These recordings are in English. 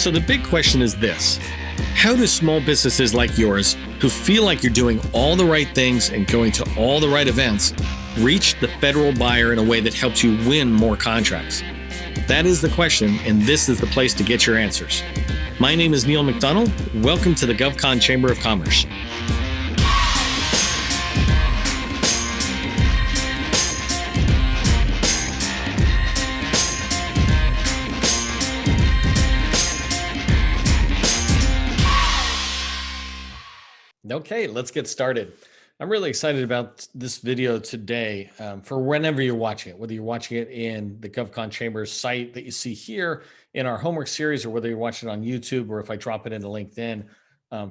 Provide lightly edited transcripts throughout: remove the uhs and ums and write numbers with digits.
So the big question is this: how do small businesses like yours, who feel like you're doing all the right things and going to all the right events, reach the federal buyer in a way that helps you win more contracts? That is the question, and this is the place to get your answers. My name is Neil McDonnell. Welcome to the GovCon Chamber of Commerce. Okay, let's get started. I'm really excited about this video today for whenever you're watching it, whether you're watching it in the GovCon Chamber's site that you see here in our homework series, or whether you're watching it on YouTube, or if I drop it into LinkedIn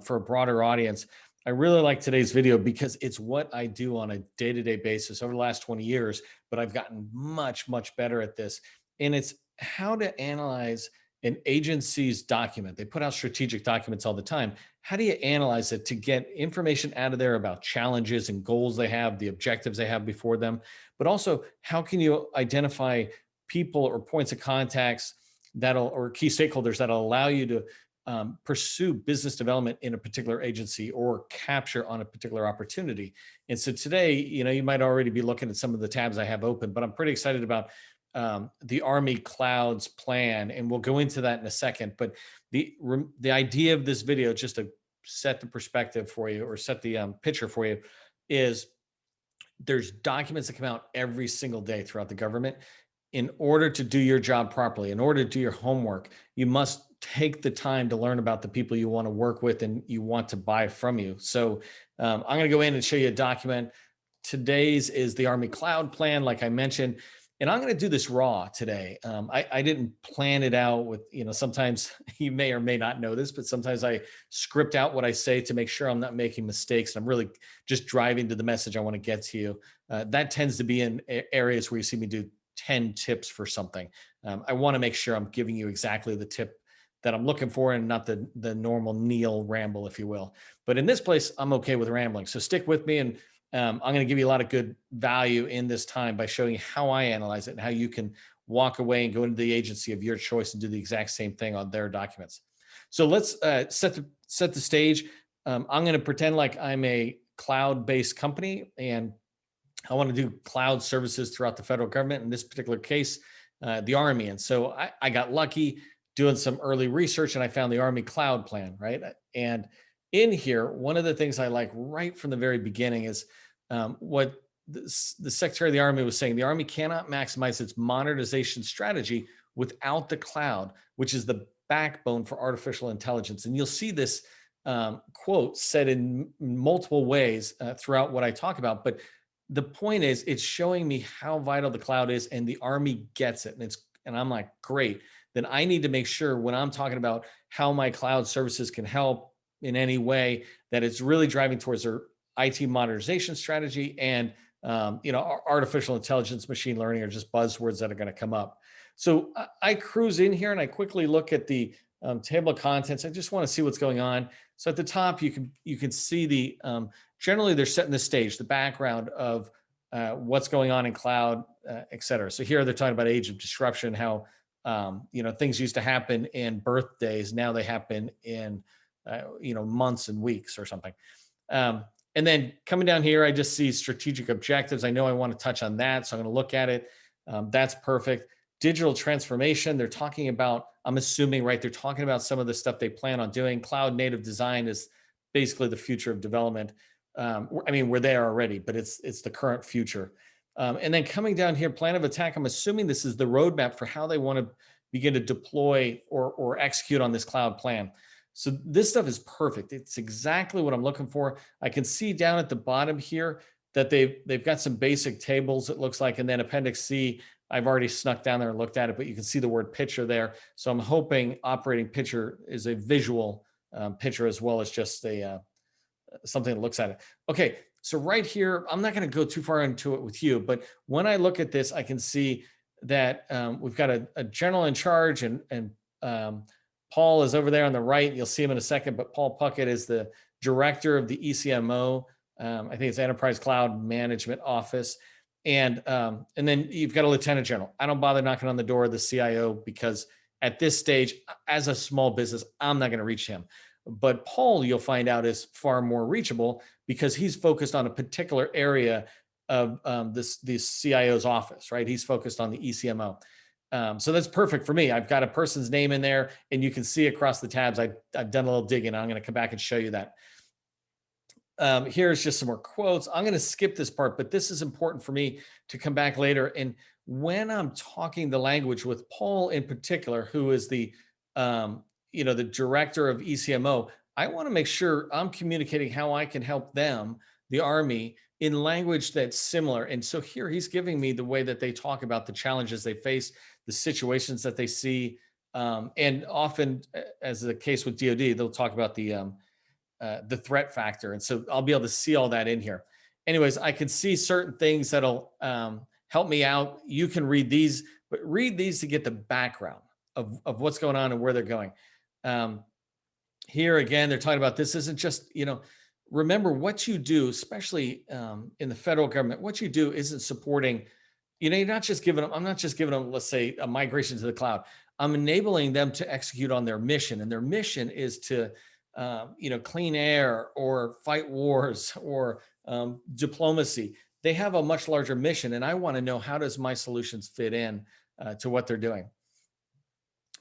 for a broader audience. I really like today's video because it's what I do on a day-to-day basis over the last 20 years, but I've gotten much, much better at this. And it's how to analyze an agency's document. They put out strategic documents all the time. How do you analyze it to get information out of there about challenges and goals they have, the objectives they have before them, but also how can you identify people or points of contacts or key stakeholders that'll allow you to pursue business development in a particular agency or capture on a particular opportunity. And so today, you might already be looking at some of the tabs I have open, but I'm pretty excited about the Army Clouds plan, and we'll go into that in a second. But the idea of this video, just to set the perspective for you, or set the picture for you, is there's documents that come out every single day throughout the government. In order to do your job properly, in order to do your homework, you must take the time to learn about the people you want to work with and you want to buy from you. So I'm going to go in and show you a document. Today's is the Army Cloud Plan, like I mentioned. And I'm going to do this raw today. I didn't plan it out with, sometimes you may or may not know this, but sometimes I script out what I say to make sure I'm not making mistakes. I'm really just driving to the message I want to get to you. That tends to be in areas where you see me do 10 tips for something. I want to make sure I'm giving you exactly the tip that I'm looking for and not the normal Neil ramble, if you will. But in this place, I'm okay with rambling. So stick with me, and I'm going to give you a lot of good value in this time by showing you how I analyze it and how you can walk away and go into the agency of your choice and do the exact same thing on their documents. So let's set the stage. I'm going to pretend like I'm a cloud-based company and I want to do cloud services throughout the federal government, in this particular case, the Army. And so I got lucky doing some early research and I found the Army Cloud Plan, right? And in here, one of the things I like right from the very beginning is what the Secretary of the Army was saying. The Army cannot maximize its modernization strategy without the cloud, which is the backbone for artificial intelligence. And you'll see this quote said in multiple ways throughout what I talk about. But the point is, it's showing me how vital the cloud is, and the Army gets it. And I'm like, great. Then I need to make sure when I'm talking about how my cloud services can help in any way, that it's really driving towards their IT modernization strategy. And artificial intelligence, machine learning are just buzzwords that are going to come up. So I cruise in here and I quickly look at the table of contents. I just want to see what's going on. So at the top, you can see the generally they're setting the stage, the background of what's going on in cloud, et cetera. So here they're talking about age of disruption, how things used to happen in birthdays, now they happen in months and weeks or something. And then coming down here, I just see strategic objectives. I know I want to touch on that, so I'm going to look at it. That's perfect. Digital transformation, they're talking about, I'm assuming, right, they're talking about some of the stuff they plan on doing. Cloud native design is basically the future of development. We're there already, but it's the current future. And then coming down here, plan of attack, I'm assuming this is the roadmap for how they want to begin to deploy or execute on this cloud plan. So this stuff is perfect. It's exactly what I'm looking for. I can see down at the bottom here that they've got some basic tables, it looks like, and then Appendix C, I've already snuck down there and looked at it, but you can see the word picture there. So I'm hoping operating picture is a visual picture as well as just something that looks at it. Okay, so right here, I'm not going to go too far into it with you, but when I look at this, I can see that we've got a general in charge, and Paul is over there on the right. You'll see him in a second, but Paul Puckett is the director of the ECMO. I think it's Enterprise Cloud Management Office. And then you've got a lieutenant general. I don't bother knocking on the door of the CIO because at this stage, as a small business, I'm not going to reach him. But Paul, you'll find out, is far more reachable because he's focused on a particular area of this CIO's office, right? He's focused on the ECMO. So that's perfect for me. I've got a person's name in there, and you can see across the tabs. I've done a little digging. I'm going to come back and show you that. Here's just some more quotes. I'm going to skip this part, but this is important for me to come back later. And when I'm talking the language with Paul in particular, who is the the director of ECMO, I want to make sure I'm communicating how I can help them, the Army, in language that's similar. And so here he's giving me the way that they talk about the challenges they face, the situations that they see, and often, as the case with DoD, they'll talk about the threat factor. And so I'll be able to see all that in here. Anyways, I can see certain things that'll help me out. You can read these, but read these to get the background of what's going on and where they're going. Here again, they're talking about this isn't just, remember what you do, especially in the federal government, what you do isn't supporting, you're not just giving them, I'm not just giving them, let's say, a migration to the cloud. I'm enabling them to execute on their mission. And their mission is to clean air or fight wars or diplomacy. They have a much larger mission, and I want to know, how does my solutions fit in to what they're doing?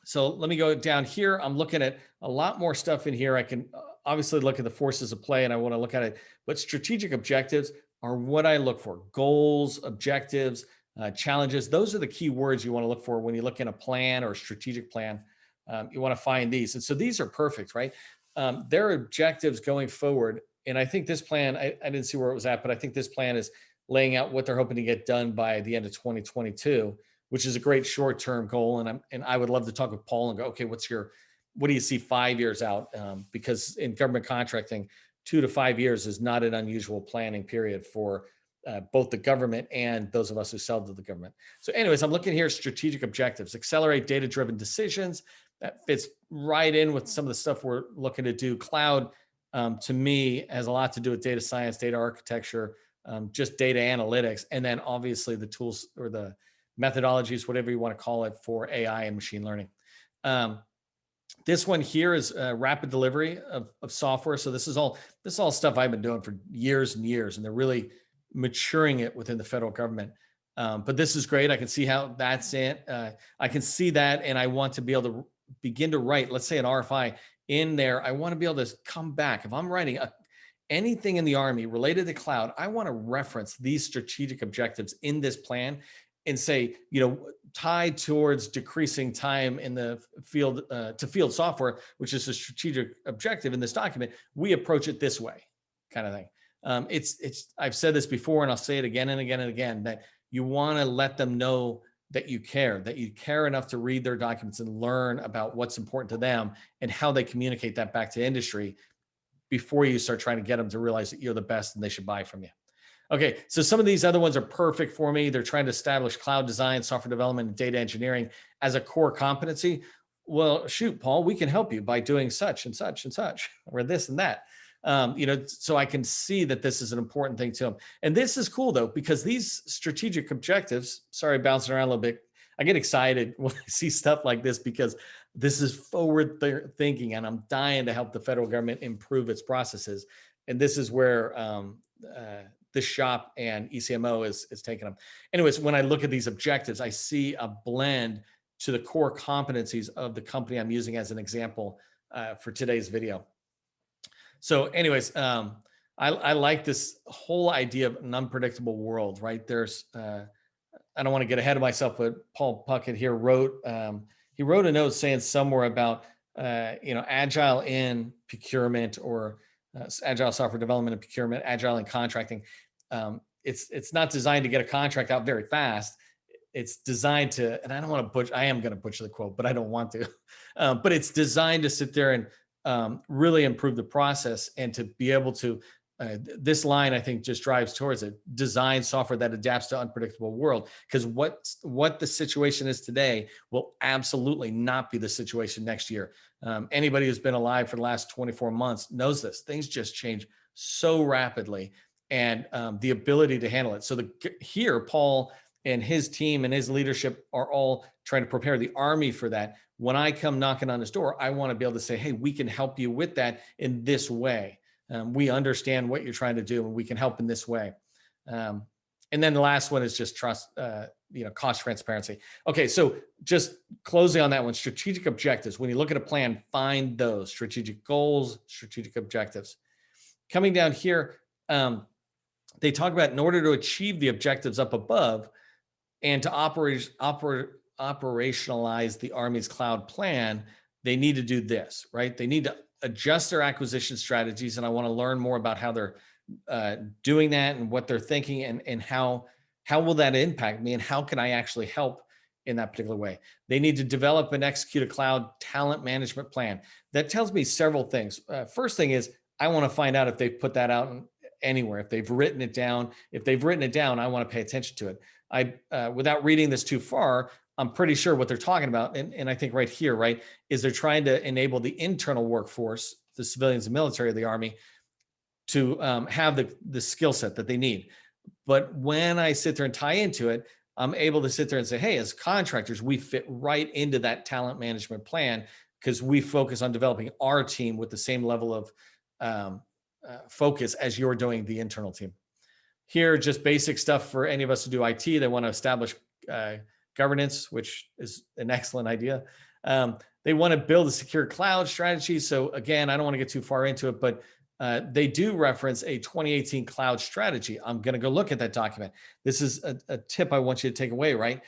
So let me go down here. I'm looking at a lot more stuff in here. I can obviously look at the forces of play, and I want to look at it, but strategic objectives are what I look for. Goals, objectives, challenges. Those are the key words you want to look for when you look in a plan or a strategic plan. You want to find these. And so these are perfect, right? Their objectives going forward. And I think this plan, I didn't see where it was at, but I think this plan is laying out what they're hoping to get done by the end of 2022, which is a great short-term goal. And I would love to talk with Paul and go, okay, what do you see 5 years out? Because in government contracting, 2 to 5 years is not an unusual planning period for both the government and those of us who sell to the government. So anyways, I'm looking here, strategic objectives, accelerate data-driven decisions. That fits right in with some of the stuff we're looking to do. Cloud, to me, has a lot to do with data science, data architecture, just data analytics, and then obviously the tools or the methodologies, whatever you want to call it, for AI and machine learning. This one here is rapid delivery of software. So this is all stuff I've been doing for years and years, and they're really maturing it within the federal government. But this is great. I can see how that's it. I can see that, and I want to be able to begin to write, let's say, an RFI in there. I want to be able to come back. If I'm writing anything in the Army related to cloud, I want to reference these strategic objectives in this plan and say, tied towards decreasing time in the field to field software, which is a strategic objective in this document, we approach it this way, kind of thing. I've said this before, and I'll say it again and again and again, that you want to let them know that you care enough to read their documents and learn about what's important to them and how they communicate that back to industry before you start trying to get them to realize that you're the best and they should buy from you. Okay, so some of these other ones are perfect for me. They're trying to establish cloud design, software development, and data engineering as a core competency. Well, shoot, Paul, we can help you by doing such and such and such, or this and that. So I can see that this is an important thing to them. And this is cool, though, because these strategic objectives, sorry, bouncing around a little bit, I get excited when I see stuff like this because this is forward thinking, and I'm dying to help the federal government improve its processes. And this is where this shop and ECMO is taking them. Anyways, when I look at these objectives, I see a blend to the core competencies of the company I'm using as an example for today's video. So anyways, I like this whole idea of an unpredictable world, right? There's, I don't want to get ahead of myself, but Paul Puckett here wrote a note saying somewhere about, agile in procurement or agile software development and procurement, agile in contracting. It's not designed to get a contract out very fast. It's designed to, and I don't want to butcher, I am going to butcher the quote, but I don't want to, but it's designed to sit there and really improve the process and to be able to, this line I think just drives towards it, design software that adapts to unpredictable world. Because what the situation is today will absolutely not be the situation next year. Anybody who's been alive for the last 24 months knows this. Things just change so rapidly, and the ability to handle it. So here, Paul and his team and his leadership are all trying to prepare the Army for that. When I come knocking on his door, I want to be able to say, hey, we can help you with that in this way. We understand what you're trying to do, and we can help in this way. And then the last one is just trust, cost transparency. Okay, so just closing on that one, strategic objectives. When you look at a plan, find those strategic goals, strategic objectives. Coming down here, they talk about in order to achieve the objectives up above and to operationalize the Army's cloud plan, they need to do this, right? They need to adjust their acquisition strategies. And I want to learn more about how they're doing that and what they're thinking and how will that impact me and how can I actually help in that particular way. They need to develop and execute a cloud talent management plan. That tells me several things. First thing is I want to find out if they've put that out anywhere, if they've written it down. If they've written it down, I want to pay attention to it. Without reading this too far, I'm pretty sure what they're talking about. And I think right here, right, is they're trying to enable the internal workforce, the civilians and military of the Army, to have the skill set that they need. But when I sit there and tie into it, I'm able to sit there and say, hey, as contractors, we fit right into that talent management plan because we focus on developing our team with the same level of focus as you're doing the internal team. Here, just basic stuff for any of us to do IT. They want to establish governance, which is an excellent idea. They want to build a secure cloud strategy. So again, I don't want to get too far into it, but they do reference a 2018 cloud strategy. I'm going to go look at that document. This is a tip I want you to take away, right?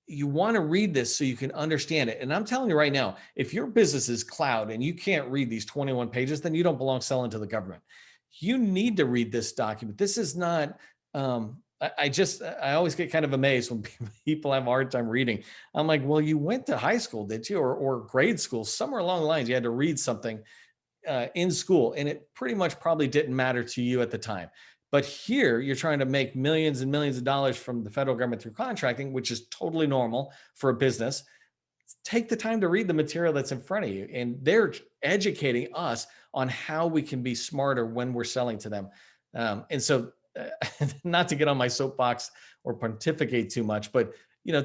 You want to read this so you can understand it. And I'm telling you right now, if your business is cloud and you can't read these 21 pages, then you don't belong selling to the government. You need to read this document. This is not, I always get kind of amazed when people have a hard time reading. I'm like, well, you went to high school, did you? Or grade school, somewhere along the lines, you had to read something in school, and it pretty much probably didn't matter to you at the time. But here you're trying to make millions and millions of dollars from the federal government through contracting, which is totally normal for a business. Take the time to read the material that's in front of you. And they're educating us on how we can be smarter when we're selling to them. And so not to get on my soapbox or pontificate too much, but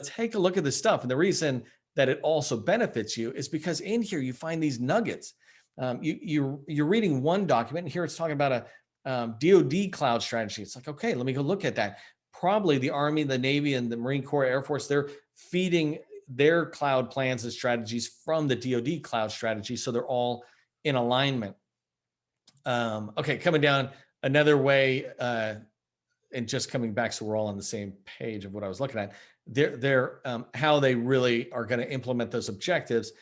take a look at this stuff. And the reason that it also benefits you is because in here you find these nuggets. You're reading one document, and here it's talking about a DoD cloud strategy. It's like, okay, let me go look at that. Probably the Army, the Navy, and the Marine Corps, Air Force, they're feeding their cloud plans and strategies from the DoD cloud strategy, so they're all in alignment. Okay, coming down another way, and just coming back so we're all on the same page of what I was looking at. They're how they really are going to implement those objectives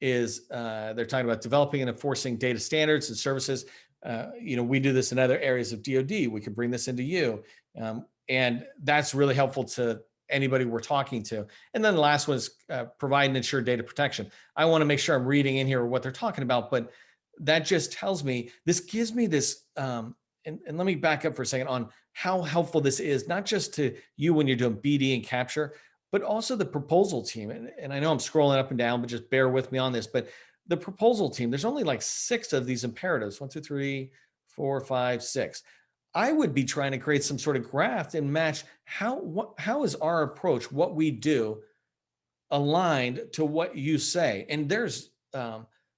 is they're talking about developing and enforcing data standards and services. We do this in other areas of DoD. We could bring this into you. And that's really helpful to anybody we're talking to. And then the last one is provide and ensure data protection. I want to make sure I'm reading in here what they're talking about, but that just tells me, this gives me this, and let me back up for a second on how helpful this is, not just to you when you're doing BD and capture, but also the proposal team. And I know I'm scrolling up and down, but just bear with me on this. But the proposal team, there's only like 6 of these imperatives, 1, 2, 3, 4, 5, 6. I would be trying to create some sort of graph and match how is our approach, what we do, aligned to what you say. And there's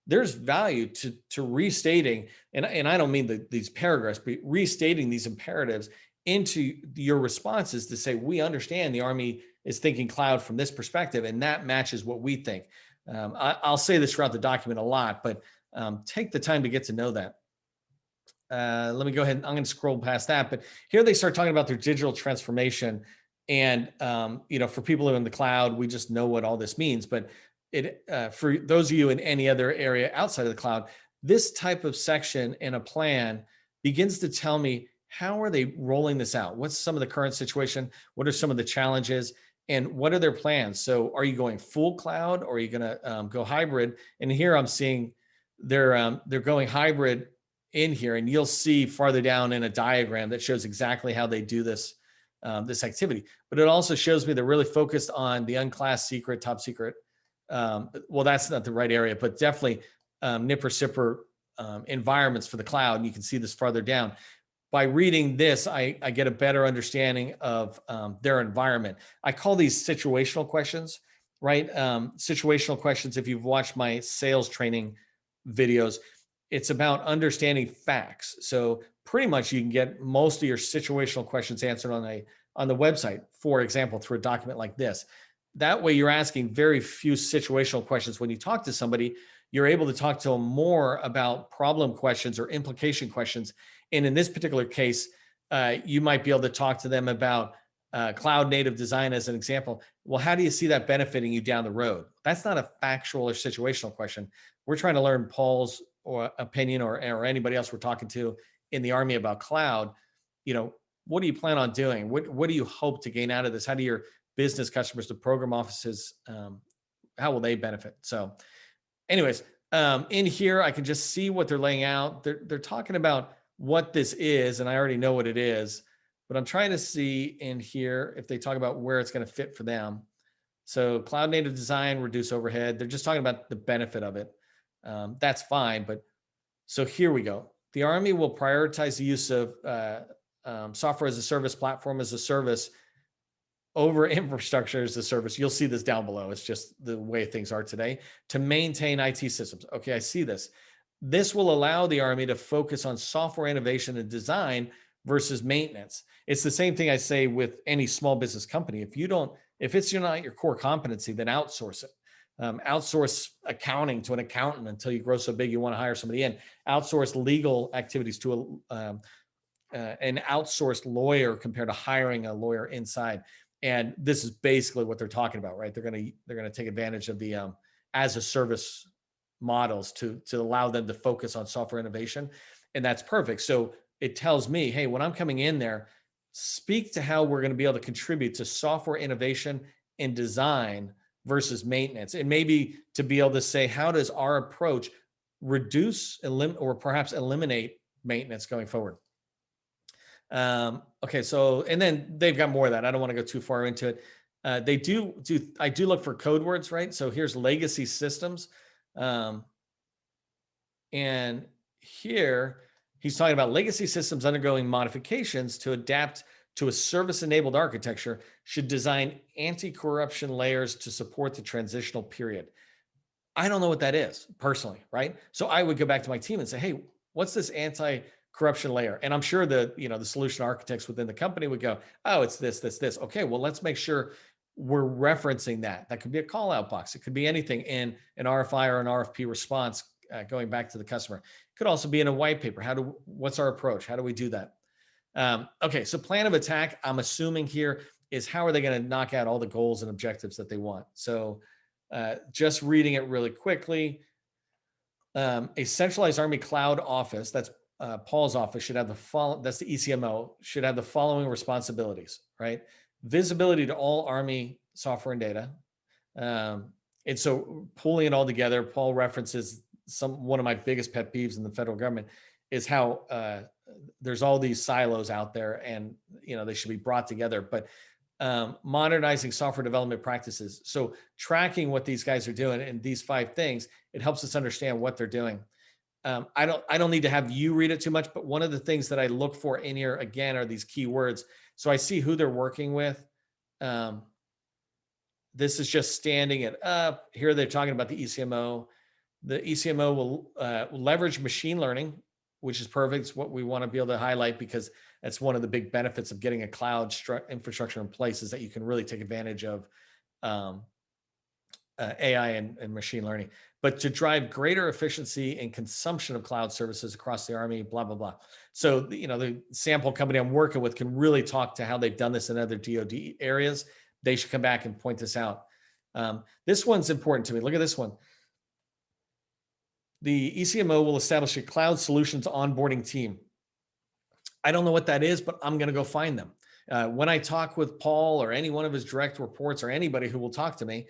value to restating, and I don't mean these paragraphs, but restating these imperatives into your responses to say, we understand the Army is thinking cloud from this perspective, and that matches what we think. I'll say this throughout the document a lot, but take the time to get to know that. Let me go ahead. I'm going to scroll past that, but here they start talking about their digital transformation. And, for people who are in the cloud, we just know what all this means, but for those of you in any other area outside of the cloud, this type of section in a plan begins to tell me, how are they rolling this out? What's some of the current situation? What are some of the challenges? And what are their plans? So are you going full cloud, or are you going to go hybrid? And here I'm seeing they're going hybrid in here, and you'll see farther down in a diagram that shows exactly how they do this activity. But it also shows me they're really focused on the unclassed secret, top secret. Well, that's not the right area, but definitely nipper sipper environments for the cloud. And you can see this farther down. by reading this, I get a better understanding of their environment. I call these situational questions, right? Situational questions, if you've watched my sales training videos, it's about understanding facts. So pretty much you can get most of your situational questions answered on the website, for example, through a document like this. That way you're asking very few situational questions. When you talk to somebody, you're able to talk to them more about problem questions or implication questions. And in this particular case, you might be able to talk to them about cloud native design as an example. Well, how do you see that benefiting you down the road? That's not a factual or situational question. We're trying to learn Paul's or opinion or anybody else we're talking to in the Army about cloud. You know, what do you plan on doing? What do you hope to gain out of this? How do your business customers, the program offices, how will they benefit? So anyways, in here, I can just see what they're laying out. They're talking about what this is, and I already know what it is, but I'm trying to see in here if they talk about where it's going to fit for them. So cloud native design, reduce overhead. They're just talking about the benefit of it. That's fine, but so here we go. The Army will prioritize the use of software as a service, platform as a service over infrastructure as a service. You'll see this down below. It's just the way things are today to maintain IT systems. Okay, I see this. This will allow the Army to focus on software innovation and design versus maintenance. It's the same thing I say with any small business company. If it's not your core competency, then outsource it. Outsource accounting to an accountant until you grow so big you want to hire somebody in. Outsource legal activities to an outsourced lawyer compared to hiring a lawyer inside. And this is basically what they're talking about, right? They're going to take advantage of the as a service models to allow them to focus on software innovation, and that's perfect. So it tells me, hey, when I'm coming in there, speak to how we're going to be able to contribute to software innovation and design versus maintenance, and maybe to be able to say, how does our approach reduce, or perhaps eliminate maintenance going forward? Okay, so, and then they've got more of that. I don't want to go too far into it. I do look for code words, right? So here's legacy systems. And here he's talking about legacy systems undergoing modifications to adapt to a service-enabled architecture should design anti-corruption layers to support the transitional period. I don't know what that is personally, right? So I would go back to my team and say, hey, what's this anti-corruption layer? And I'm sure the solution architects within the company would go, oh, it's this, this, this. Okay, well, let's make sure we're referencing that. That could be a call out box. It could be anything in an RFI or an RFP response going back to the customer. It could also be in a white paper. What's our approach? How do we do that? Okay, so plan of attack, I'm assuming here is how are they going to knock out all the goals and objectives that they want? So just reading it really quickly, a centralized Army cloud office, that's Paul's office, should have that's the ECMO, should have the following responsibilities, right? Visibility to all Army software and data. And so pulling it all together, Paul references one of my biggest pet peeves in the federal government is how there's all these silos out there, and they should be brought together. But modernizing software development practices, so tracking what these guys are doing and these 5 things, it helps us understand what they're doing. I don't need to have you read it too much, but one of the things that I look for in here again are these keywords. So I see who they're working with. This is just standing it up. Here they're talking about the ECMO. The ECMO will leverage machine learning, which is perfect. It's what we want to be able to highlight because that's one of the big benefits of getting a cloud infrastructure in place, is that you can really take advantage of AI and machine learning, but to drive greater efficiency and consumption of cloud services across the Army, blah, blah, blah. So, the sample company I'm working with can really talk to how they've done this in other DoD areas. They should come back and point this out. This one's important to me. Look at this one. The ECMO will establish a cloud solutions onboarding team. I don't know what that is, but I'm going to go find them. When I talk with Paul or any one of his direct reports or anybody who will talk to me,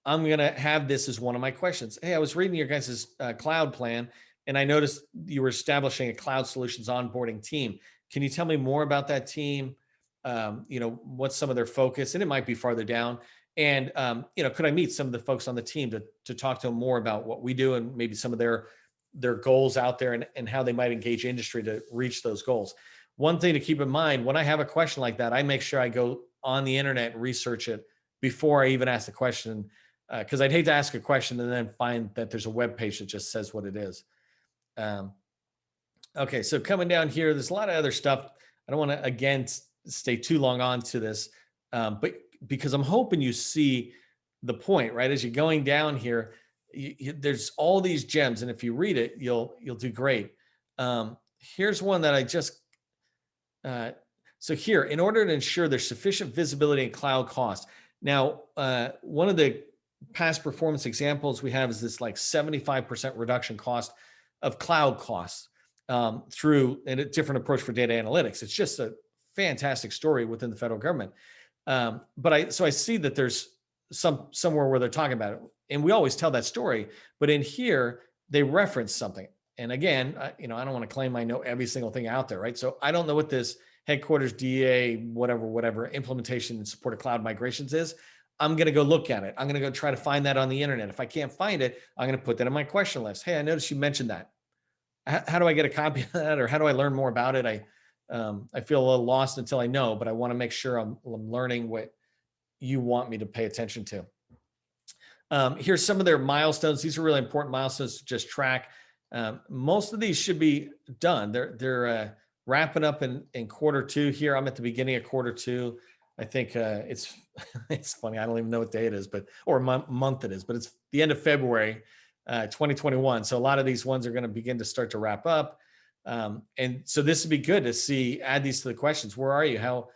I'm going to have this as one of my questions. Hey, I was reading your guys' cloud plan, and I noticed you were establishing a cloud solutions onboarding team. Can you tell me more about that team? What's some of their focus? And it might be farther down. And, could I meet some of the folks on the team to talk to them more about what we do and maybe some of their goals out there and how they might engage industry to reach those goals? one thing to keep in mind, when I have a question like that, I make sure I go on the internet and research it before I even ask the question, because I'd hate to ask a question and then find that there's a web page that just says what it is. Okay, so coming down here, there's a lot of other stuff. I don't want to, again, stay too long on to this, but because I'm hoping you see the point, right? As you're going down here, there's all these gems, and if you read it, you'll do great. Here's one that I just, so here, in order to ensure there's sufficient visibility in cloud costs. Now, one of the past performance examples we have is this like 75% reduction cost of cloud costs through a different approach for data analytics. It's just a fantastic story within the federal government. But I see that there's somewhere where they're talking about it, and we always tell that story. But in here, they reference something. And again, I don't want to claim I know every single thing out there, right? So I don't know what this headquarters DA, whatever implementation and support of cloud migrations is. I'm going to go look at it. I'm going to go try to find that on the internet. If I can't find it, I'm going to put that in my question list. Hey, I noticed you mentioned that. How do I get a copy of that, or how do I learn more about it? I feel a little lost until I know, but I want to make sure I'm learning what you want me to pay attention to. Here's some of their milestones. These are really important milestones to just track. Most of these should be done. They're wrapping up in Q2 here. I'm at the beginning of Q2. I think it's funny. I don't even know what day it is, or month it is, but it's the end of February, 2021. So a lot of these ones are going to begin to start to wrap up. And so this would be good to add these to the questions. Where are you? How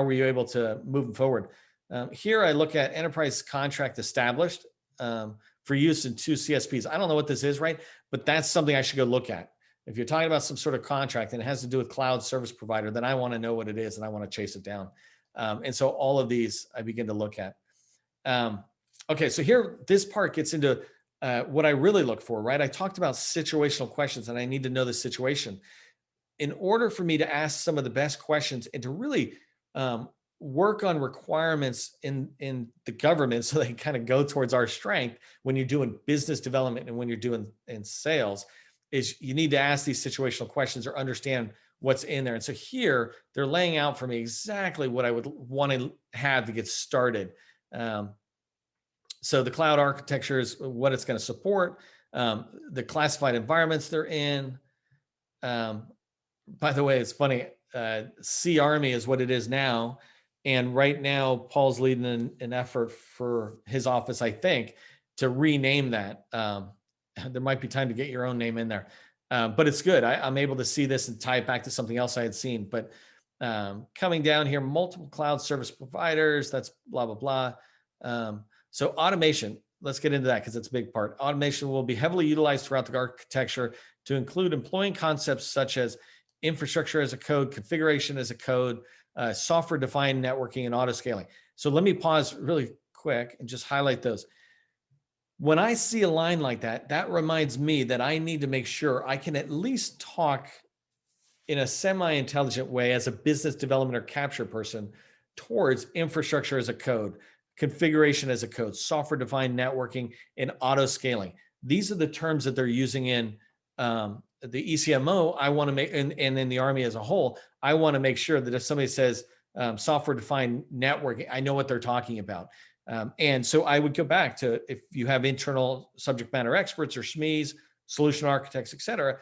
were you able to move forward? Here I look at enterprise contract established for use in 2 CSPs. I don't know what this is, right? But that's something I should go look at. If you're talking about some sort of contract and it has to do with cloud service provider, then I want to know what it is and I want to chase it down. And so all of these I begin to look at. Okay, so here, this part gets into what I really look for, right? I talked about situational questions and I need to know the situation. In order for me to ask some of the best questions and to really work on requirements in the government so they can kind of go towards our strength when you're doing business development and when you're doing in sales, is you need to ask these situational questions or understand what's in there. And so here they're laying out for me exactly what I would want to have to get started. So the cloud architecture is what it's going to support, the classified environments they're in. By the way, it's funny, C Army is what it is now. And right now, Paul's leading an effort for his office, I think, to rename that. There might be time to get your own name in there. But it's good. I'm able to see this and tie it back to something else I had seen. But coming down here, multiple cloud service providers, that's blah, blah, blah. So automation, let's get into that because it's a big part. Automation will be heavily utilized throughout the architecture to include employing concepts such as infrastructure as a code, configuration as a code, software-defined networking, and auto-scaling. So let me pause really quick and just highlight those. When I see a line like that, that reminds me that I need to make sure I can at least talk in a semi-intelligent way as a business development or capture person towards infrastructure as a code, configuration as a code, software-defined networking, and auto-scaling. These are the terms that they're using in the ECMO. I want to make, and in the Army as a whole, I want to make sure that if somebody says software-defined networking, I know what they're talking about. And so I would go back to, if you have internal subject matter experts or SMEs, solution architects, et cetera,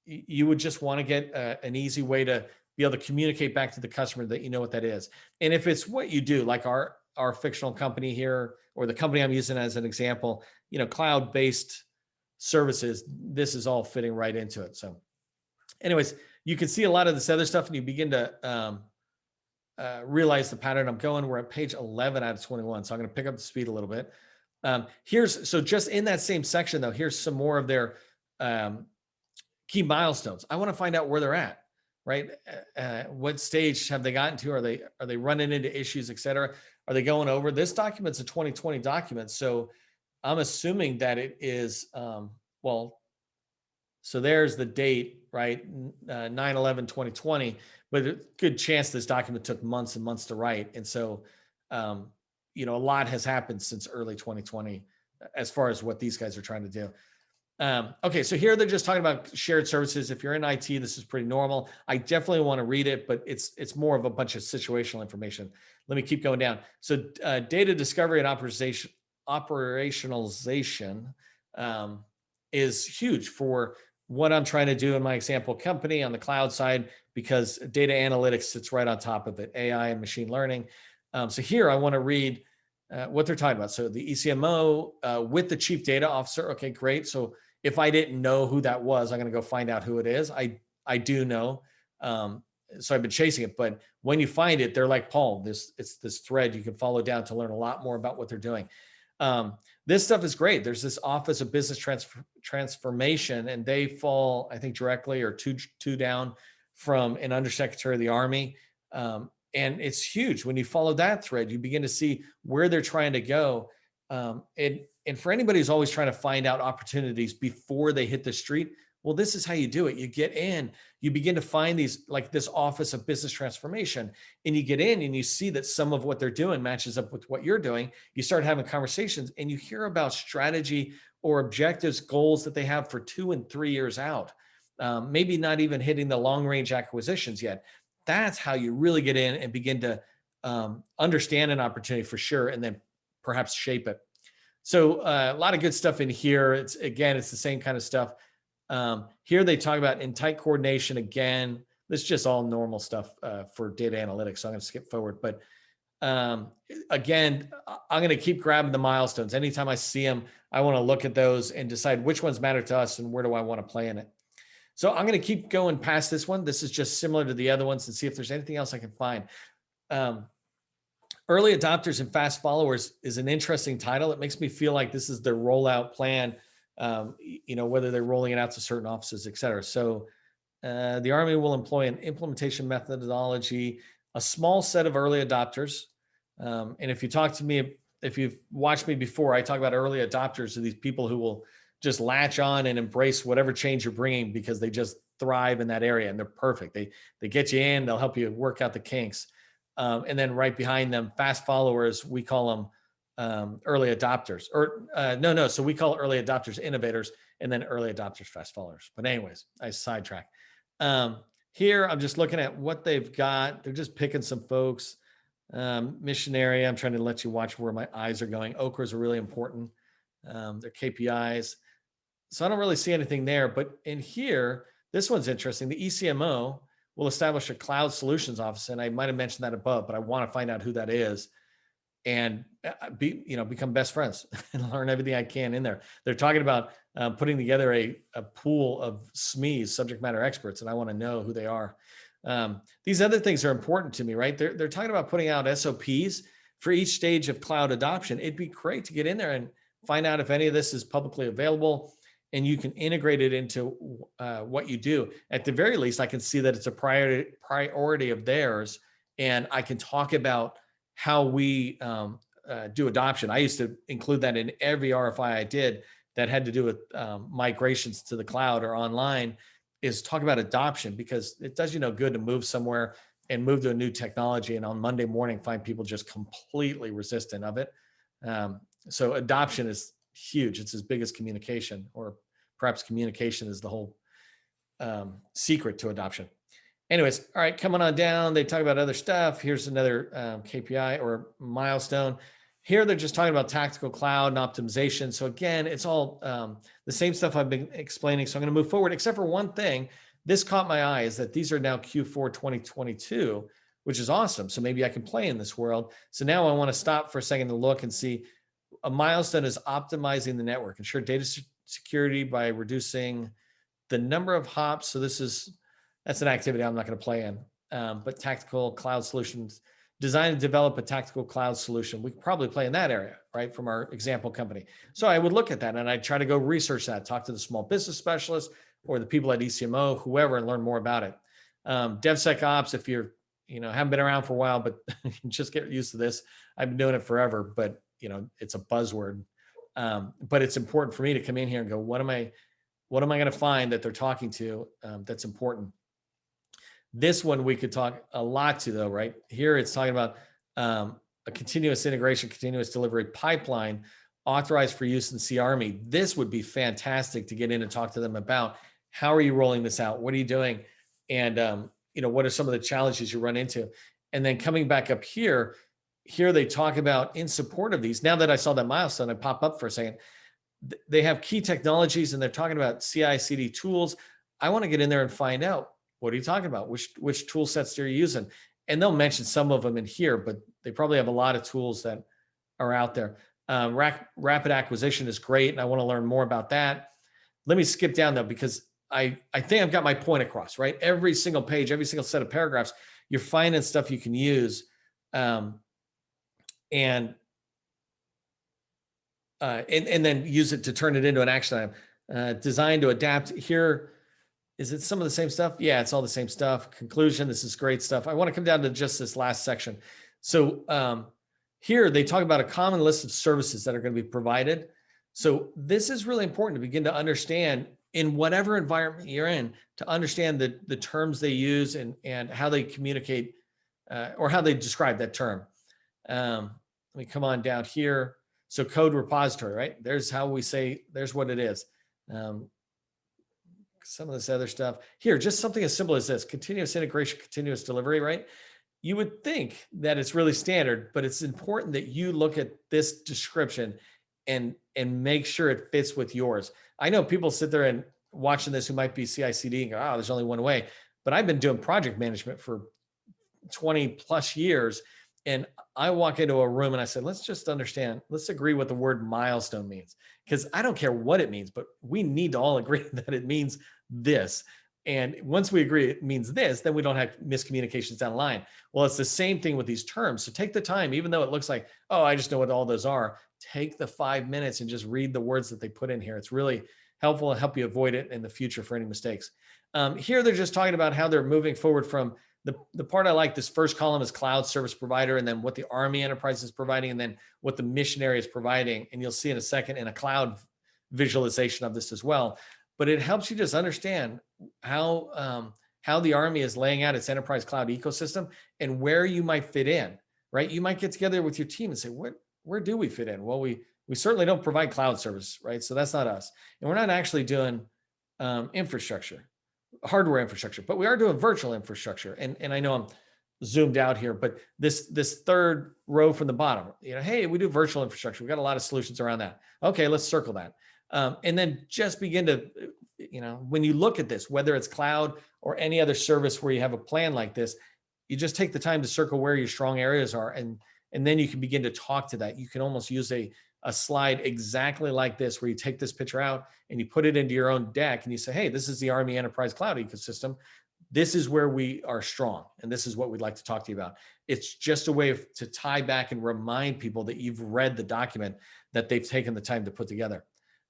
you would just want to get an easy way to be able to communicate back to the customer that you know what that is. And if it's what you do, like our fictional company here, or the company I'm using as an example, cloud-based services, this is all fitting right into it. So anyways, you can see a lot of this other stuff and you begin to realize the pattern I'm going. We're at page 11 out of 21. So I'm going to pick up the speed a little bit. So just in that same section though, here's some more of their key milestones. I want to find out where they're at, right? What stage have they gotten to? Are they running into issues, et cetera? Are they going over? This document's a 2020 document. So I'm assuming that it is, so there's the date, right? 9/11/2020, but a good chance this document took months and months to write. And so, a lot has happened since early 2020 as far as what these guys are trying to do. Okay, so here they're just talking about shared services. If you're in IT, this is pretty normal. I definitely want to read it, but it's more of a bunch of situational information. Let me keep going down. So data discovery and operationalization um, is huge for what I'm trying to do in my example company on the cloud side, because data analytics sits right on top of it, AI and machine learning. So here I want to read what they're talking about. So the ECMO with the chief data officer. Okay, great. So if I didn't know who that was, I'm going to go find out who it is. I do know. So I've been chasing it, but when you find it, they're like Paul. It's this thread you can follow down to learn a lot more about what they're doing. This stuff is great. There's this Office of Business Transformation, and they fall, I think, directly or two down from an undersecretary of the Army. And it's huge. When you follow that thread, you begin to see where they're trying to go. And for anybody who's always trying to find out opportunities before they hit the street, well, this is how you do it. You get in, you begin to find these, like this Office of Business Transformation, and you get in and you see that some of what they're doing matches up with what you're doing. You start having conversations and you hear about strategy or objectives, goals that they have for 2 and 3 years out. Maybe not even hitting the long range acquisitions yet. That's how you really get in and begin to understand an opportunity for sure, and then perhaps shape it. So a lot of good stuff in here. It's the same kind of stuff. Here they talk about in tight coordination again. This is just all normal stuff for data analytics. So I'm going to skip forward. But again, I'm going to keep grabbing the milestones. Anytime I see them, I want to look at those and decide which ones matter to us and where do I want to play in it. So I'm going to keep going past this one. This is just similar to the other ones, and see if there's anything else I can find. Early adopters and fast followers is an interesting title. It makes me feel like this is their rollout plan, whether they're rolling it out to certain offices, et cetera. So the Army will employ an implementation methodology, a small set of early adopters. And if you talk to me, if you've watched me before, I talk about early adopters are these people who will just latch on and embrace whatever change you're bringing because they just thrive in that area and they're perfect. They get you in, they'll help you work out the kinks. And then right behind them, fast followers, we call them early adopters, or no. So we call early adopters innovators, and then early adopters fast followers. But anyways, I sidetrack. Here, I'm just looking at what they've got. They're just picking some folks. Missionary, I'm trying to let you watch where my eyes are going. Okras are really important. Their KPIs. So I don't really see anything there. But in here, this one's interesting. The ECMO will establish a cloud solutions office. And I might have mentioned that above, but I want to find out who that is and become best friends and learn everything I can in there. They're talking about putting together a pool of SMEs, subject matter experts, and I want to know who they are. These other things are important to me, right? They're talking about putting out SOPs for each stage of cloud adoption. It'd be great to get in there and find out if any of this is publicly available, and you can integrate it into what you do. At the very least, I can see that it's a priority of theirs, and I can talk about how we do adoption. I used to include that in every RFI I did that had to do with migrations to the cloud or online, is talk about adoption, because it does you no good to move somewhere and move to a new technology and on Monday morning find people just completely resistant of it. So adoption is huge. It's as big as communication, or perhaps communication is the whole secret to adoption. Anyways, all right, coming on down, they talk about other stuff. Here's another KPI or milestone. Here, they're just talking about tactical cloud and optimization. So again, it's all the same stuff I've been explaining. So I'm going to move forward, except for one thing. This caught my eye, is that these are now Q4 2022, which is awesome. So maybe I can play in this world. So now I want to stop for a second to look and see. A milestone is optimizing the network, ensure data security by reducing the number of hops. So that's an activity I'm not going to play in, but tactical cloud solutions, design and develop a tactical cloud solution. We could probably play in that area, right, from our example company. So I would look at that and I'd try to go research that, talk to the small business specialists or the people at ECMO, whoever, and learn more about it. DevSecOps, if you're, haven't been around for a while, but just get used to this. I've been doing it forever, but it's a buzzword. But it's important for me to come in here and go, what am I going to find that they're talking to that's important? This one we could talk a lot to, though, right? Here it's talking about a continuous integration, continuous delivery pipeline authorized for use in Sea Army, this would be fantastic to get in and talk to them about. How are you rolling this out? What are you doing? And what are some of the challenges you run into? And then coming back up here they talk about in support of these. Now that I saw that milestone, I pop up for a second. They have key technologies and they're talking about CI/CD tools. I want to get in there and find out, what are you talking about? Which tool sets they're using? And they'll mention some of them in here, but they probably have a lot of tools that are out there. Rapid acquisition is great, and I want to learn more about that. Let me skip down though, because I think I've got my point across, right? Every single page, every single set of paragraphs, you're finding stuff you can use. And then use it to turn it into an action item. Designed to adapt. Here, is it some of the same stuff? Yeah, it's all the same stuff. Conclusion, this is great stuff. I want to come down to just this last section. So here they talk about a common list of services that are going to be provided. So this is really important to begin to understand in whatever environment you're in, to understand the terms they use and how they communicate or how they describe that term. Let me come on down here. So code repository, right? There's how we say, there's what it is. Some of this other stuff here, just something as simple as this: continuous integration, continuous delivery, right? You would think that it's really standard, but it's important that you look at this description and make sure it fits with yours. I know people sit there and watching this who might be CI/CD and go, oh, there's only one way. But I've been doing project management for 20 plus years. And I walk into a room and I said, let's just understand, let's agree what the word milestone means. Because I don't care what it means, but we need to all agree that it means this. And once we agree it means this, then we don't have miscommunications down the line. Well, it's the same thing with these terms. So take the time, even though it looks like, oh, I just know what all those are, take the 5 minutes and just read the words that they put in here. It's really helpful to help you avoid it in the future for any mistakes. Here, they're just talking about how they're moving forward from the part I like. This first column is cloud service provider, and then what the Army enterprise is providing, and then what the missionary is providing. And you'll see in a second in a cloud visualization of this as well. But it helps you just understand how the Army is laying out its enterprise cloud ecosystem and where you might fit in, right? You might get together with your team and say, where do we fit in? Well, we certainly don't provide cloud service, right? So that's not us. And we're not actually doing infrastructure, hardware infrastructure, but we are doing virtual infrastructure. And I know I'm zoomed out here, but this third row from the bottom, hey, we do virtual infrastructure. We've got a lot of solutions around that. Okay, let's circle that. And then just begin to, when you look at this, whether it's cloud or any other service where you have a plan like this, you just take the time to circle where your strong areas are. And then you can begin to talk to that. You can almost use a slide exactly like this, where you take this picture out and you put it into your own deck and you say, hey, this is the Army Enterprise Cloud ecosystem. This is where we are strong. And this is what we'd like to talk to you about. It's just a way to tie back and remind people that you've read the document that they've taken the time to put together.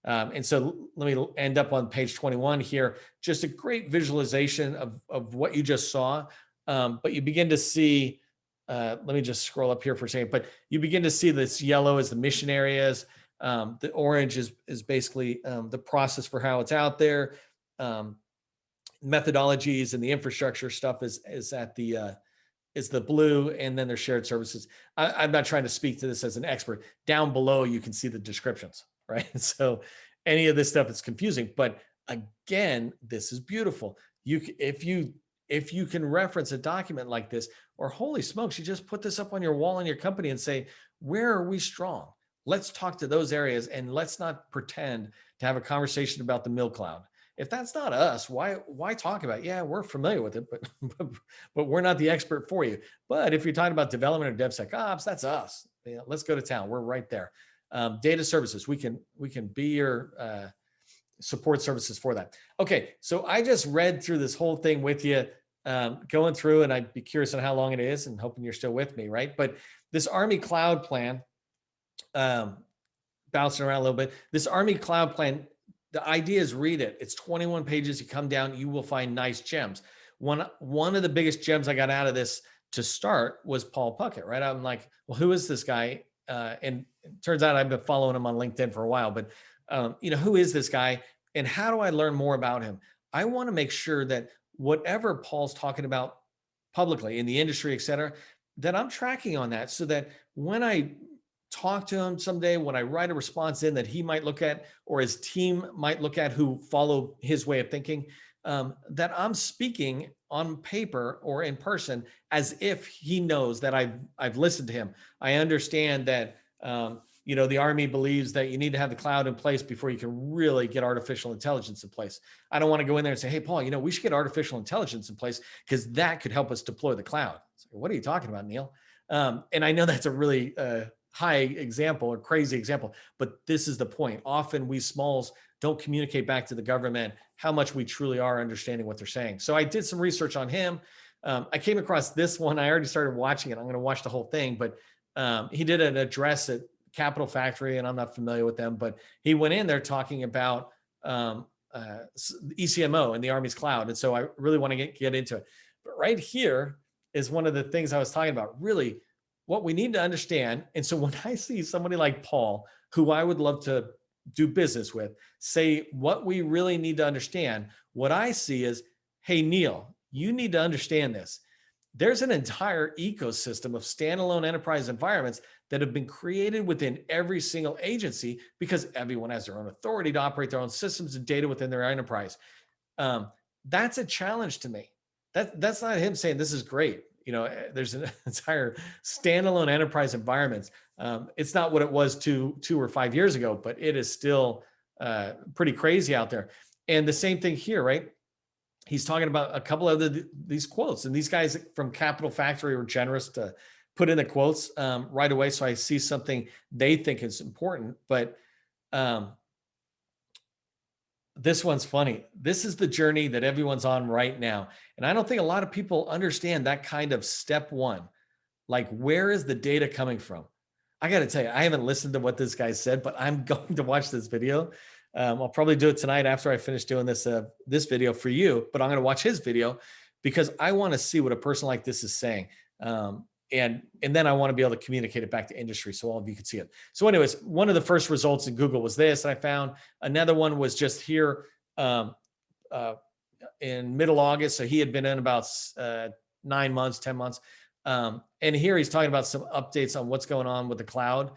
And so let me end up on page 21 here. Just a great visualization of what you just saw. But you begin to see, let me just scroll up here for a second, but you begin to see this yellow is the mission areas. The orange is basically the process for how it's out there. Methodologies and the infrastructure stuff is the blue, and then there's shared services. I'm not trying to speak to this as an expert. Down below, you can see the descriptions, right? So any of this stuff is confusing, but again, this is beautiful. If you can reference a document like this, or holy smokes, you just put this up on your wall in your company and say, where are we strong? Let's talk to those areas, and let's not pretend to have a conversation about the mill cloud. If that's not us, why talk about it? Yeah, we're familiar with it, but we're not the expert for you. But if you're talking about development or DevSecOps, that's us. Let's go to town. We're right there. Data services, we can be your support services for that. Okay, so I just read through this whole thing with you, going through, and I'd be curious on how long it is, and hoping you're still with me, right? But this Army Cloud Plan, bouncing around a little bit, this Army Cloud Plan, the idea is read it. It's 21 pages. You come down, you will find nice gems. One of the biggest gems I got out of this to start was Paul Puckett, right? I'm like, well, who is this guy? And it turns out I've been following him on LinkedIn for a while, but who is this guy and how do I learn more about him? I want to make sure that whatever Paul's talking about publicly in the industry, et cetera, that I'm tracking on that, so that when I talk to him someday, when I write a response in that he might look at, or his team might look at who follow his way of thinking, that I'm speaking on paper or in person as if he knows that I've listened to him. I understand that the Army believes that you need to have the cloud in place before you can really get artificial intelligence in place. I don't want to go in there and say, hey, Paul, we should get artificial intelligence in place because that could help us deploy the cloud. What are you talking about, Neil? And I know that's a really high example or crazy example, but this is the point. Often we smalls don't communicate back to the government how much we truly are understanding what they're saying. So I did some research on him. I came across this one. I already started watching it. I'm going to watch the whole thing, but he did an address at Capital Factory, and I'm not familiar with them, but he went in there talking about ECMO and the Army's cloud. And so I really want to get into it. But right here is one of the things I was talking about, really what we need to understand. And so when I see somebody like Paul, who I would love to do business with, say what we really need to understand, what I see is, hey, Neil, you need to understand this. There's an entire ecosystem of standalone enterprise environments that have been created within every single agency because everyone has their own authority to operate their own systems and data within their enterprise. That's a challenge to me. That's not him saying this is great. There's an entire standalone enterprise environments. It's not what it was two or 5 years ago, but it is still pretty crazy out there. And the same thing here, right? He's talking about a couple of these quotes, and these guys from Capital Factory were generous to put in the quotes right away. So I see something they think is important, but this one's funny. This is the journey that everyone's on right now. And I don't think a lot of people understand that kind of step one. Like, where is the data coming from? I got to tell you, I haven't listened to what this guy said, but I'm going to watch this video. I'll probably do it tonight after I finish doing this video for you, but I'm going to watch his video because I want to see what a person like this is saying. And then I want to be able to communicate it back to industry so all of you can see it. So anyways, one of the first results in Google was this, and I found another one was just here in middle August. So he had been in about 9 months, 10 months. And here he's talking about some updates on what's going on with the cloud.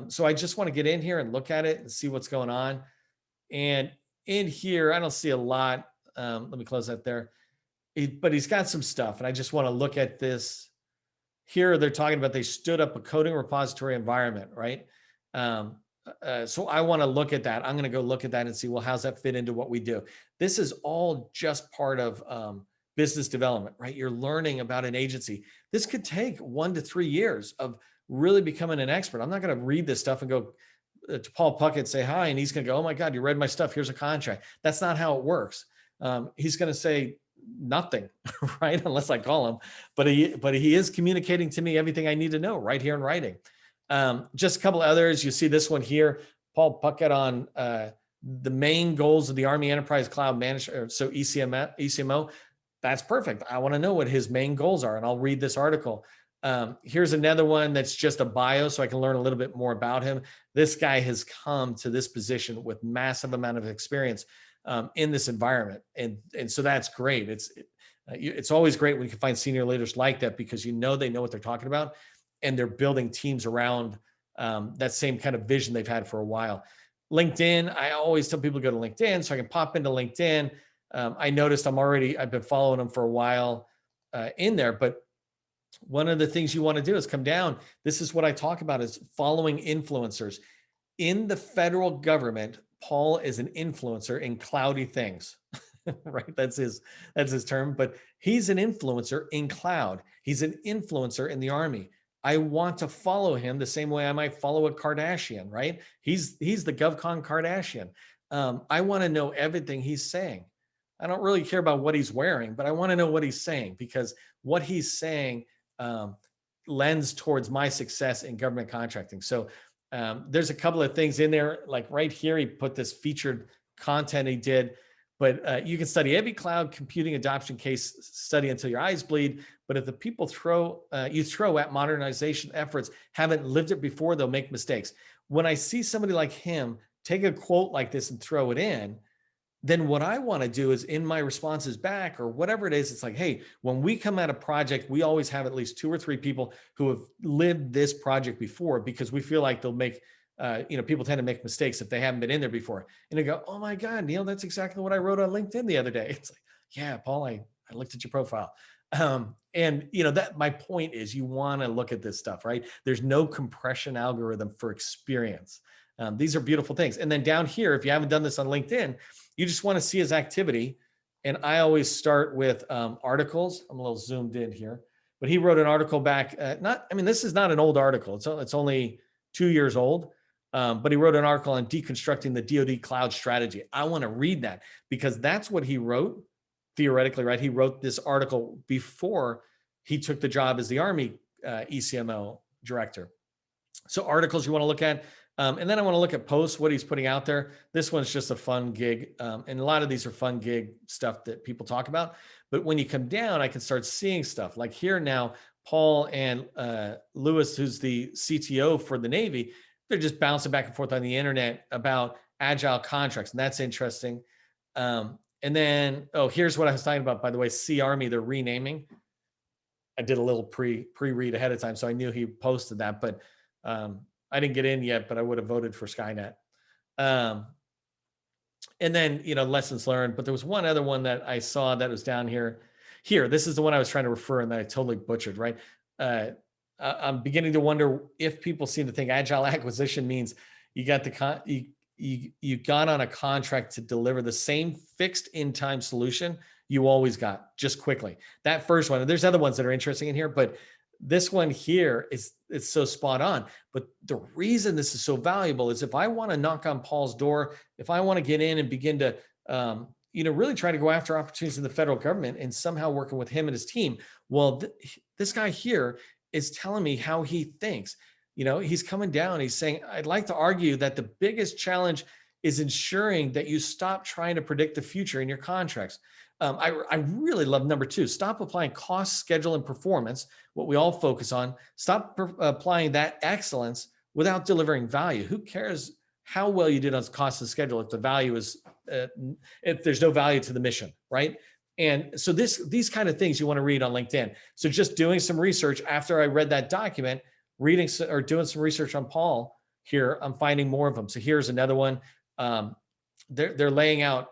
So I just want to get in here and look at it and see what's going on. And in here, I don't see a lot. Let me close that there. But he's got some stuff, and I just want to look at this. Here they're talking about they stood up a coding repository environment, right? So I want to look at that. I'm going to go look at that and see, well, how's that fit into what we do? This is all just part of business development, right? You're learning about an agency. This could take 1 to 3 years of really becoming an expert. I'm not going to read this stuff and go to Paul Puckett, say hi, and he's going to go, oh my God, you read my stuff. Here's a contract. That's not how it works. He's going to say nothing, right? Unless I call him, but he is communicating to me everything I need to know right here in writing. Just a couple of others. You see this one here, Paul Puckett on the main goals of the Army Enterprise Cloud Manager. So ECMO, that's perfect. I want to know what his main goals are, and I'll read this article. Here's another one that's just a bio so I can learn a little bit more about him. This guy has come to this position with massive amount of experience in this environment. And so that's great. It's always great when you can find senior leaders like that because they know what they're talking about and they're building teams around that same kind of vision they've had for a while. LinkedIn, I always tell people to go to LinkedIn so I can pop into LinkedIn. I noticed I've been following them for a while in there, but one of the things you want to do is come down. This is what I talk about is following influencers. In the federal government, Paul is an influencer in cloudy things, right? That's his term, but he's an influencer in cloud. He's an influencer in the Army. I want to follow him the same way I might follow a Kardashian, right? He's the GovCon Kardashian. I want to know everything he's saying. I don't really care about what he's wearing, but I want to know what he's saying because what he's saying lends towards my success in government contracting. So there's a couple of things in there, like right here, he put this featured content he did, but you can study every cloud computing adoption case study until your eyes bleed. But if the people you throw at modernization efforts haven't lived it before, they'll make mistakes. When I see somebody like him take a quote like this and throw it in, then what I want to do is in my responses back or whatever it is, it's like, hey, when we come at a project, we always have at least 2 or 3 people who have lived this project before, because we feel like they'll make, people tend to make mistakes if they haven't been in there before. And they go, oh my God, Neil, that's exactly what I wrote on LinkedIn the other day. It's like, yeah, Paul, I looked at your profile. And that my point is, you want to look at this stuff, right? There's no compression algorithm for experience. These are beautiful things. And then down here, if you haven't done this on LinkedIn, you just want to see his activity. And I always start with articles. I'm a little zoomed in here, but he wrote an article back. This is not an old article. It's only 2 years old. But he wrote an article on deconstructing the DoD cloud strategy. I want to read that because that's what he wrote theoretically, right? He wrote this article before he took the job as the Army ECMO director. So articles you want to look at. And then I want to look at posts, what he's putting out there. This one's just a fun gig. And a lot of these are fun gig stuff that people talk about. But when you come down, I can start seeing stuff like here now, Paul and Lewis, who's the CTO for the Navy, they're just bouncing back and forth on the internet about agile contracts. And that's interesting. And then, here's what I was talking about, by the way, Sea Army, they're renaming. I did a little pre-read ahead of time, so I knew he posted that, but I didn't get in yet, but I would have voted for Skynet. And then, lessons learned, but there was one other one that I saw that was down here. This is the one I was trying to refer and that I totally butchered, right? I'm beginning to wonder if people seem to think agile acquisition means you got you got on a contract to deliver the same fixed in-time solution you always got, just quickly. That first one, and there's other ones that are interesting in here, but this one here it's so spot on. But the reason this is so valuable is if I want to knock on Paul's door, if I want to get in and begin to really try to go after opportunities in the federal government and somehow working with him and his team, well, this guy here is telling me how he thinks. He's coming down, he's saying, I'd like to argue that the biggest challenge is ensuring that you stop trying to predict the future in your contracts. I really love number 2. Stop applying cost, schedule, and performance, what we all focus on. Stop applying that excellence without delivering value. Who cares how well you did on cost and schedule if the value is, if there's no value to the mission, right? And so these kind of things you want to read on LinkedIn. So just doing some research after I read that document, reading or doing some research on Paul here, I'm finding more of them. So here's another one. They're laying out,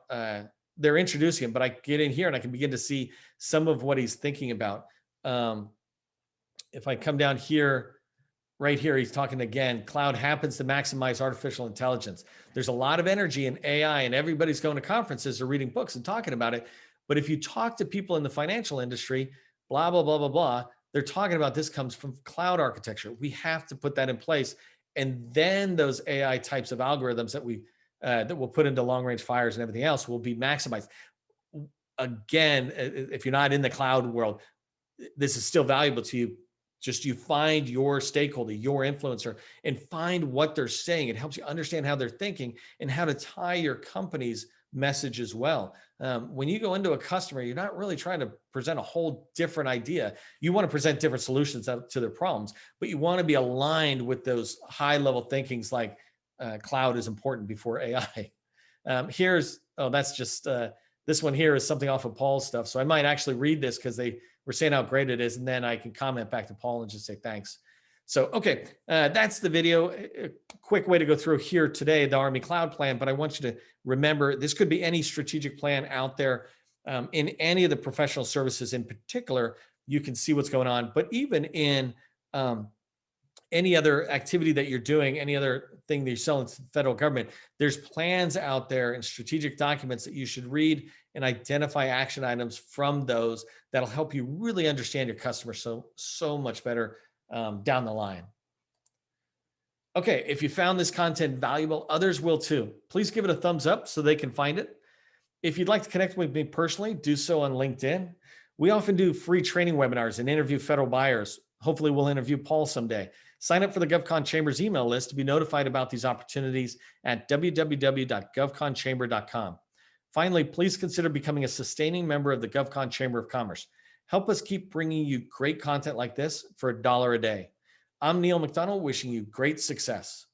they're introducing him, but I get in here and I can begin to see some of what he's thinking about. If I come down here, right here, he's talking again, cloud happens to maximize artificial intelligence. There's a lot of energy in AI and everybody's going to conferences or reading books and talking about it. But if you talk to people in the financial industry, blah, blah, blah, blah, blah, they're talking about this comes from cloud architecture. We have to put that in place. And then those AI types of algorithms that we'll put into long range fires and everything else will be maximized. Again, if you're not in the cloud world, this is still valuable to you. Just you find your stakeholder, your influencer, and find what they're saying. It helps you understand how they're thinking and how to tie your company's message as well. When you go into a customer, you're not really trying to present a whole different idea. You want to present different solutions to their problems, but you want to be aligned with those high level thinkings like cloud is important before AI. That's just, this one here is something off of Paul's stuff. So I might actually read this because they were saying how great it is. And then I can comment back to Paul and just say thanks. So, okay, that's the video. A quick way to go through here today, the Army Cloud Plan, but I want you to remember this could be any strategic plan out there in any of the professional services in particular. You can see what's going on, but even in any other activity that you're doing, any other thing that you're selling to the federal government, there's plans out there and strategic documents that you should read and identify action items from those that'll help you really understand your customer so much better down the line. Okay, if you found this content valuable, others will too. Please give it a thumbs up so they can find it. If you'd like to connect with me personally, do so on LinkedIn. We often do free training webinars and interview federal buyers. Hopefully we'll interview Paul someday. Sign up for the GovCon Chamber's email list to be notified about these opportunities at www.govconchamber.com. Finally, please consider becoming a sustaining member of the GovCon Chamber of Commerce. Help us keep bringing you great content like this for $1 a day. I'm Neil McDonnell, wishing you great success.